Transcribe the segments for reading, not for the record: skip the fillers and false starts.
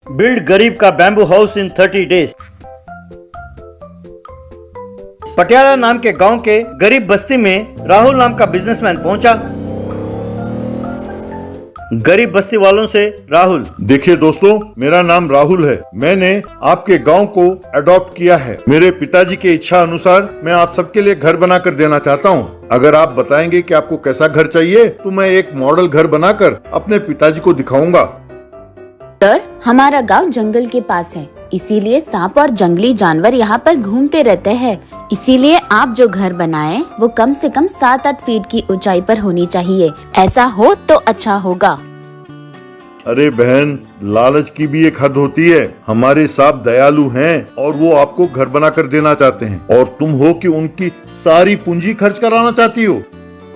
Build गरीब का bamboo house in 30 days. Patiala नाम के गांव के गरीब बस्ती में राहुल नाम का बिजनेसमैन पहुंचा। गरीब बस्ती वालों से राहुल, देखिए दोस्तों, मेरा नाम राहुल है। मैंने आपके गांव को अडॉप्ट किया है। मेरे पिताजी के इच्छा अनुसार मैं आप सबके लिए घर बनाकर देना चाहता हूं। अगर आप बताएंगे कि आपको कैसा घर चाहिए तो मैं एक मॉडल घर बनाकर अपने पिताजी को दिखाऊंगा। सर, हमारा गांव जंगल के पास है, इसीलिए सांप और जंगली जानवर यहाँ पर घूमते रहते हैं। इसीलिए आप जो घर बनाए वो कम से कम 7-8 फीट की ऊंचाई पर होनी चाहिए। ऐसा हो तो अच्छा होगा। अरे बहन, लालच की भी एक हद होती है। हमारे साहब दयालु हैं और वो आपको घर बनाकर देना चाहते हैं, और तुम हो कि उनकी सारी पूंजी खर्च कराना चाहती हो।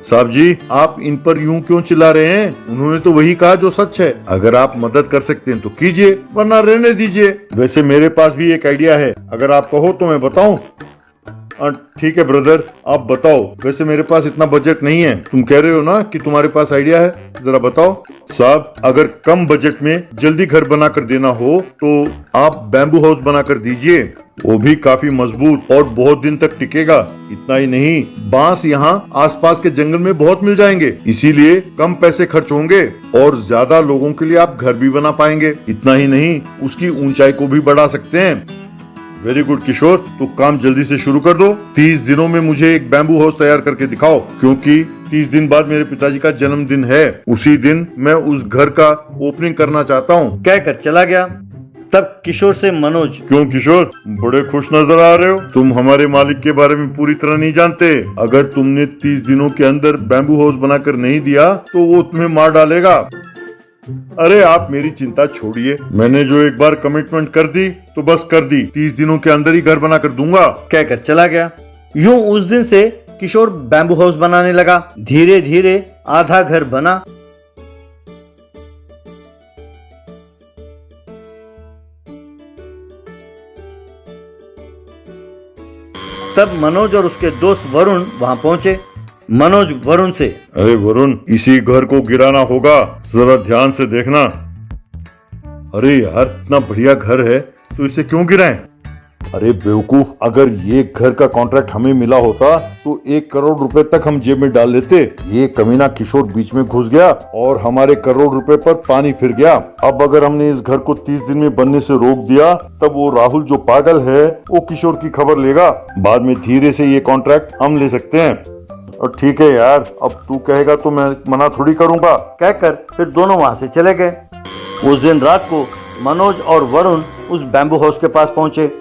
साहब जी, आप इन पर यूं क्यों चिल्ला रहे हैं? उन्होंने तो वही कहा जो सच है। अगर आप मदद कर सकते हैं तो कीजिए, वरना रहने दीजिए। वैसे मेरे पास भी एक आइडिया है, अगर आप कहो तो मैं बताऊं। ठीक है ब्रदर, आप बताओ। वैसे मेरे पास इतना बजट नहीं है। तुम कह रहे हो ना कि तुम्हारे पास आइडिया है, जरा बताओ। साहब, अगर कम बजट में जल्दी घर बनाकर देना हो तो आप बैम्बू हाउस बनाकर दीजिए। वो भी काफी मजबूत और बहुत दिन तक टिकेगा। इतना ही नहीं, बांस यहाँ आसपास के जंगल में बहुत मिल जाएंगे, इसीलिए कम पैसे खर्च होंगे और ज्यादा लोगों के लिए आप घर भी बना पाएंगे। इतना ही नहीं, उसकी ऊंचाई को भी बढ़ा सकते हैं। वेरी गुड किशोर, तो काम जल्दी से शुरू कर दो। 30 दिनों में मुझे एक बैम्बू हाउस तैयार करके दिखाओ, क्योंकि 30 दिन बाद मेरे पिताजी का जन्मदिन है। उसी दिन मैं उस घर का ओपनिंग करना चाहता हूँ। कहकर चला गया। तब किशोर से मनोज, क्यों किशोर, बड़े खुश नजर आ रहे हो? तुम हमारे मालिक के बारे में पूरी तरह नहीं जानते। अगर तुमने 30 दिनों के अंदर बैम्बू हाउस बनाकर नहीं दिया तो वो तुम्हें मार डालेगा। अरे आप मेरी चिंता छोड़िए, मैंने जो एक बार कमिटमेंट कर दी तो बस कर दी। 30 दिनों के अंदर ही घर बनाकर दूंगा। कहकर चला गया। यूं उस दिन से किशोर बैम्बू हाउस बनाने लगा। धीरे धीरे आधा घर बना। तब मनोज और उसके दोस्त वरुण वहां पहुंचे। मनोज वरुण से, अरे वरुण, इसी घर को गिराना होगा, जरा ध्यान से देखना। अरे यार, इतना बढ़िया घर है तो इसे क्यों गिराएं? अरे बेवकूफ, अगर ये घर का कॉन्ट्रैक्ट हमें मिला होता तो 1 करोड़ रुपए तक हम जेब में डाल लेते। ये कमीना किशोर बीच में घुस गया और हमारे करोड़ रुपए पर पानी फिर गया। अब अगर हमने इस घर को 30 दिन में बनने से रोक दिया, तब वो राहुल जो पागल है वो किशोर की खबर लेगा। बाद में धीरे से ये कॉन्ट्रैक्ट हम ले सकते हैं। और ठीक है यार, अब तू कहेगा तो मैं मना थोड़ी करूंगा। कहकर फिर दोनों वहां से चले गए। उस दिन रात को मनोज और वरुण उस बैम्बू हाउस के पास पहुंचे।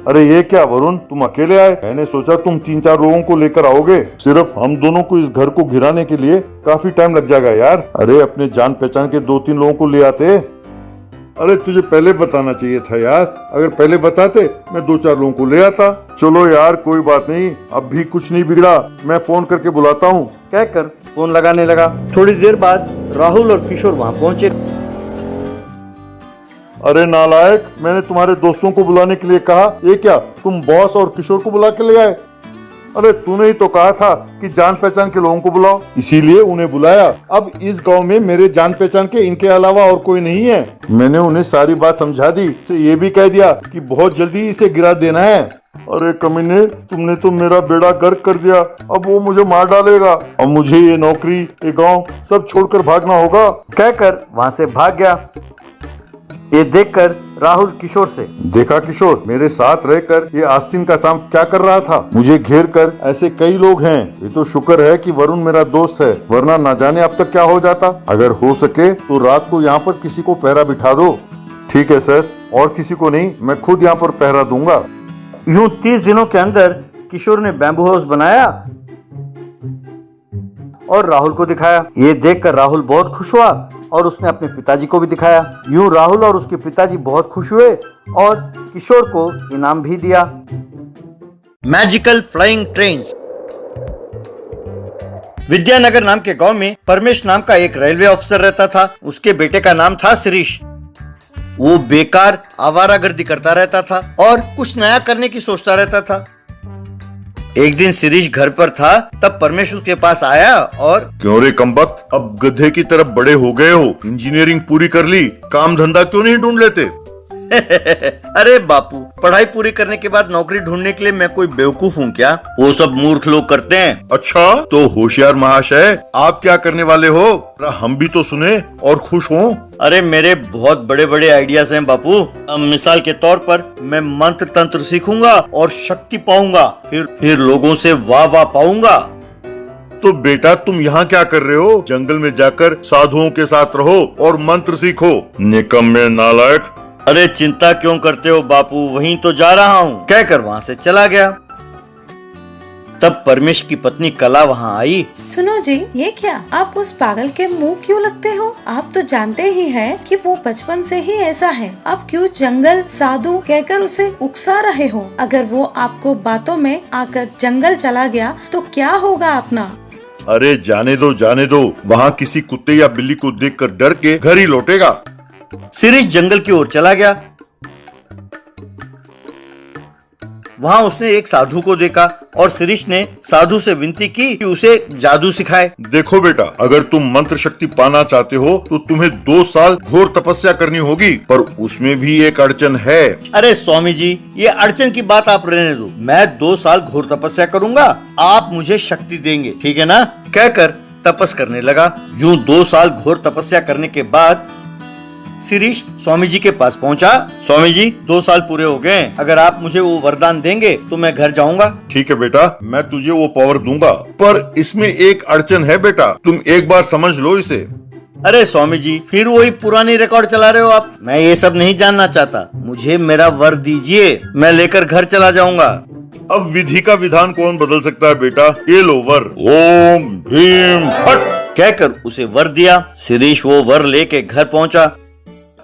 अरे ये क्या वरुण, तुम अकेले आए? मैंने सोचा तुम 3-4 लोगों को लेकर आओगे। सिर्फ हम दोनों को इस घर को गिराने के लिए काफी टाइम लग जाएगा यार। अरे अपने जान पहचान के 2-3 लोगों को ले आते। अरे तुझे पहले बताना चाहिए था यार। अगर पहले बताते मैं 2-4 लोगों को ले आता। चलो यार, कोई बात नहीं, अब भी कुछ नहीं बिगड़ा, मैं फोन करके बुलाता हूँ। कहकर फोन लगाने लगा। थोड़ी देर बाद राहुल और किशोर वहां पहुंचे। अरे नालायक, मैंने तुम्हारे दोस्तों को बुलाने के लिए कहा, ये क्या तुम बॉस और किशोर को बुला के ले आए? अरे तूने ही तो कहा था कि जान पहचान के लोगों को बुलाओ, इसीलिए उन्हें बुलाया। अब इस गांव में मेरे जान पहचान के इनके अलावा और कोई नहीं है। मैंने उन्हें सारी बात समझा दी, तो ये भी कह दिया कि बहुत जल्दी इसे गिरा देना है। अरे कमीने, तुमने तो मेरा बेड़ा गर्क कर दिया। अब वो मुझे मार डालेगा। अब मुझे ये नौकरी, ये गाँव सब छोड़कर भागना होगा। कहकर वहां से भाग गया। ये देखकर राहुल किशोर से, देखा किशोर, मेरे साथ रहकर ये आस्तीन का सांप क्या कर रहा था? मुझे घेर कर ऐसे कई लोग हैं। ये तो शुक्र है कि वरुण मेरा दोस्त है, वरना ना जाने अब तक क्या हो जाता। अगर हो सके तो रात को यहाँ पर किसी को पहरा बिठा दो। ठीक है सर, और किसी को नहीं, मैं खुद यहाँ पर पहरा दूंगा। यूं 30 दिनों के अंदर किशोर ने बैम्बू हाउस बनाया और राहुल को दिखाया। ये देखकर राहुल बहुत खुश हुआ और उसने अपने पिताजी को भी दिखाया। यूं राहुल और उसके पिताजी बहुत खुश हुए और किशोर को इनाम भी दिया। Magical flying trains. विद्यानगर नाम के गांव में परमेश नाम का एक रेलवे ऑफिसर रहता था। उसके बेटे का नाम था शिरीष। वो बेकार आवारागर्दी करता रहता था और कुछ नया करने की सोचता रहता था। एक दिन शिरीष घर पर था, तब परमेश उसके पास आया और क्यों रे कमबख्त, अब गधे की तरफ बड़े हो गए हो, इंजीनियरिंग पूरी कर ली, काम धंधा क्यों नहीं ढूंढ लेते? अरे बापू, पढ़ाई पूरी करने के बाद नौकरी ढूंढने के लिए मैं कोई बेवकूफ हूँ क्या? वो सब मूर्ख लोग करते हैं। अच्छा, तो होशियार महाशय, आप क्या करने वाले हो? हम भी तो सुने और खुश हों। अरे मेरे बहुत बड़े बड़े आइडियाज हैं बापू। मिसाल के तौर पर मैं मंत्र तंत्र सीखूंगा और शक्ति पाऊंगा, फिर लोगों से वाह वाह पाऊंगा। तो बेटा तुम यहाँ क्या कर रहे हो? जंगल में जाकर साधुओं के साथ रहो और मंत्र सीखो। निकम्मे नालायक। अरे चिंता क्यों करते हो बापू, वहीं तो जा रहा हूँ, कहकर वहाँ से चला गया। तब परमेश की पत्नी कला वहाँ आई। सुनो जी, ये क्या, आप उस पागल के मुंह क्यों लगते हो? आप तो जानते ही हैं कि वो बचपन से ही ऐसा है। आप क्यों जंगल साधु कहकर उसे उकसा रहे हो? अगर वो आपको बातों में आकर जंगल चला गया तो क्या होगा अपना? अरे जाने दो, वहाँ किसी कुत्ते या बिल्ली को देखकर डर के घर ही लौटेगा। शिरीष जंगल की ओर चला गया। वहाँ उसने एक साधु को देखा और शिरीष ने साधु से विनती की कि उसे जादू सिखाए। देखो बेटा, अगर तुम मंत्र शक्ति पाना चाहते हो तो तुम्हें 2 साल घोर तपस्या करनी होगी, पर उसमें भी एक अड़चन है। अरे स्वामी जी, ये अड़चन की बात आप रहने दो, मैं 2 साल घोर तपस्या करूंगा, आप मुझे शक्ति देंगे, ठीक है ना? कहकर तपस करने लगा। यूं 2 साल घोर तपस्या करने के बाद शिरीष स्वामी जी के पास पहुंचा। स्वामी जी, 2 साल पूरे हो गए, अगर आप मुझे वो वरदान देंगे तो मैं घर जाऊंगा। ठीक है बेटा, मैं तुझे वो पावर दूंगा, पर इसमें एक अड़चन है बेटा, तुम एक बार समझ लो इसे। अरे स्वामी जी, फिर वही पुरानी रिकॉर्ड चला रहे हो आप। मैं ये सब नहीं जानना चाहता, मुझे मेरा वर दीजिए, मैं लेकर घर चला जाऊंगा। अब विधि का विधान कौन बदल सकता है बेटा? ये लो वर, ओम भीम फट कहकर उसे वर दिया। शिरीष वो वर लेके घर पहुंचा।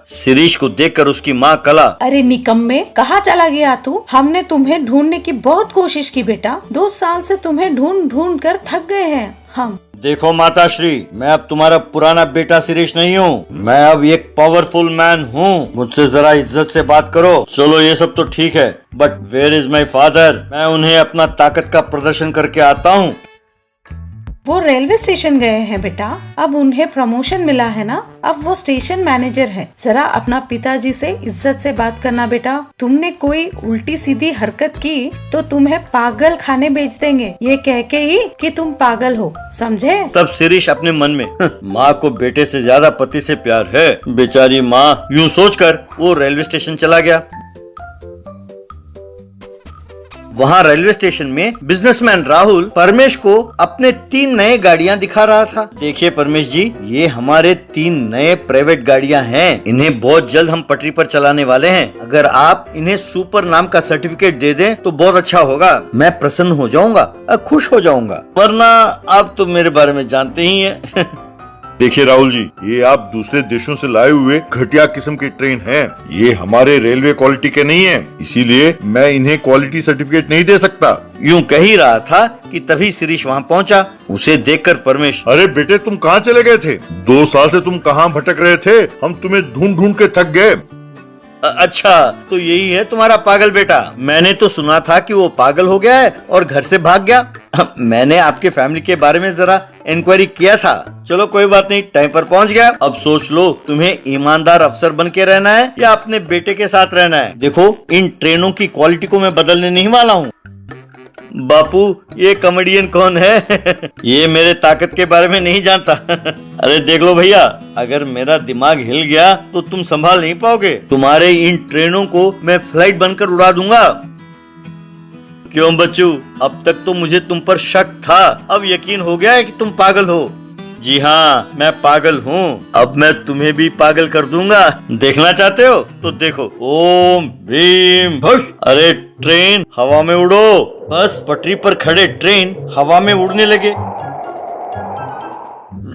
शिरीष को देखकर उसकी माँ कला, अरे निकम्मे, कहाँ चला गया तू? हमने तुम्हें ढूंढने की बहुत कोशिश की बेटा, 2 साल से तुम्हें ढूंढ कर थक गए हैं हम। देखो माता श्री, मैं अब तुम्हारा पुराना बेटा शिरीष नहीं हूँ, मैं अब एक पावरफुल मैन हूँ, मुझसे जरा इज्जत से बात करो। चलो ये सब तो ठीक है, but where is my father? मैं उन्हें अपना ताकत का प्रदर्शन करके आता हूँ। वो रेलवे स्टेशन गए हैं बेटा, अब उन्हें प्रमोशन मिला है ना, अब वो स्टेशन मैनेजर है। जरा अपना पिताजी से इज्जत से बात करना बेटा। तुमने कोई उल्टी सीधी हरकत की तो तुम्हें पागल खाने भेज देंगे, ये कह के ही कि तुम पागल हो, समझे? तब शिरीष अपने मन में माँ को बेटे से ज्यादा पति से प्यार है, बेचारी माँ, यूं सोचकर वो रेलवे स्टेशन चला गया। वहाँ रेलवे स्टेशन में बिजनेसमैन राहुल परमेश को अपने 3 नए गाड़ियाँ दिखा रहा था। देखिए परमेश जी, ये हमारे 3 नए प्राइवेट गाड़ियाँ हैं, इन्हें बहुत जल्द हम पटरी पर चलाने वाले हैं। अगर आप इन्हें सुपर नाम का सर्टिफिकेट दे दें तो बहुत अच्छा होगा, मैं प्रसन्न हो जाऊंगा, खुश हो जाऊंगा, वरना आप तो मेरे बारे में जानते ही हैं। देखिए राहुल जी, ये आप दूसरे देशों से लाए हुए घटिया किस्म के ट्रेन हैं, ये हमारे रेलवे क्वालिटी के नहीं हैं, इसीलिए मैं इन्हें क्वालिटी सर्टिफिकेट नहीं दे सकता। यूं कह ही रहा था कि तभी शिरीष वहाँ पहुँचा। उसे देखकर परमेश, अरे बेटे, तुम कहाँ चले गए थे? 2 साल से तुम कहाँ भटक रहे थे? हम तुम्हें ढूंढ के थक गए। अच्छा, तो यही है तुम्हारा पागल बेटा? मैंने तो सुना था कि वो पागल हो गया है और घर से भाग गया। मैंने आपके फैमिली के बारे में जरा इंक्वायरी किया था। चलो कोई बात नहीं, टाइम पर पहुंच गया। अब सोच लो, तुम्हें ईमानदार अफसर बन के रहना है या अपने बेटे के साथ रहना है। देखो, इन ट्रेनों की क्वालिटी को मैं बदलने नहीं वाला हूँ। बापू, ये कॉमेडियन कौन है? ये मेरे ताकत के बारे में नहीं जानता। अरे देख लो भैया, अगर मेरा दिमाग हिल गया तो तुम संभाल नहीं पाओगे। तुम्हारे इन ट्रेनों को मैं फ्लाइट बनकर उड़ा दूंगा। क्यों बच्चू, अब तक तो मुझे तुम पर शक था, अब यकीन हो गया है कि तुम पागल हो। जी हाँ, मैं पागल हूँ, अब मैं तुम्हें भी पागल कर दूंगा। देखना चाहते हो तो देखो, ओम भीम भुश। अरे ट्रेन हवा में उड़ो। बस पटरी पर खड़े ट्रेन हवा में उड़ने लगे।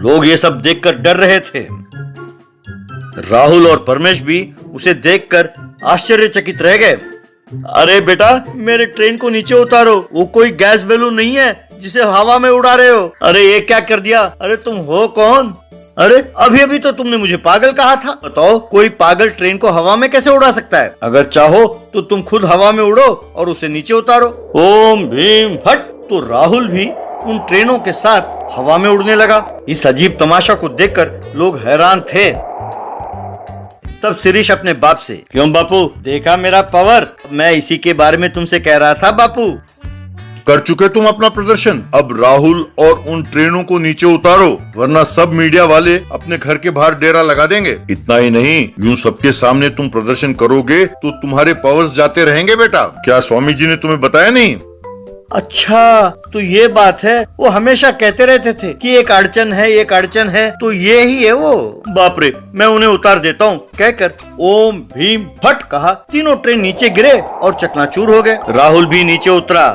लोग ये सब देखकर डर रहे थे। राहुल और परमेश भी उसे देखकर आश्चर्यचकित रह गए। अरे बेटा, मेरे ट्रेन को नीचे उतारो, वो कोई गैस बैलून नहीं है जिसे हवा में उड़ा रहे हो। अरे ये क्या कर दिया? अरे तुम हो कौन? अरे अभी अभी तो तुमने मुझे पागल कहा था। बताओ, कोई पागल ट्रेन को हवा में कैसे उड़ा सकता है? अगर चाहो तो तुम खुद हवा में उड़ो और उसे नीचे उतारो। ओम भीम फट। तो राहुल भी उन ट्रेनों के साथ हवा में उड़ने लगा। इस अजीब तमाशा को देखकर लोग हैरान थे। तब शिरीष अपने बाप से, क्यों बापू, देखा मेरा पावर? मैं इसी के बारे में तुमसे कह रहा था बापू। कर चुके तुम अपना प्रदर्शन, अब राहुल और उन ट्रेनों को नीचे उतारो, वरना सब मीडिया वाले अपने घर के बाहर डेरा लगा देंगे। इतना ही नहीं, यूं सबके सामने तुम प्रदर्शन करोगे तो तुम्हारे पावर्स जाते रहेंगे बेटा। क्या स्वामी जी ने तुम्हें बताया नहीं? अच्छा, तो ये बात है। वो हमेशा कहते रहते थे कि एक अड़चन है, एक अड़चन है, तो ये ही है वो। बाप रे, मैं उन्हें उतार देता हूँ, कहकर ओम भीम फट कहा। तीनों ट्रेन नीचे गिरे और चकनाचूर हो गए। राहुल भी नीचे उतरा।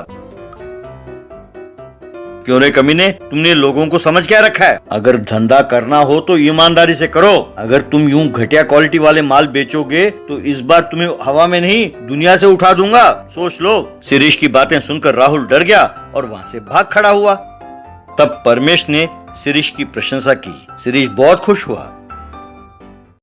क्यों रे कमीने, तुमने लोगों को समझ क्या रखा है? अगर धंधा करना हो तो ईमानदारी से करो। अगर तुम यूं घटिया क्वालिटी वाले माल बेचोगे तो इस बार तुम्हें हवा में नहीं, दुनिया से उठा दूंगा, सोच लो। शिरीष की बातें सुनकर राहुल डर गया और वहाँ से भाग खड़ा हुआ। तब परमेश ने शिरीष की प्रशंसा की। शिरीष बहुत खुश हुआ।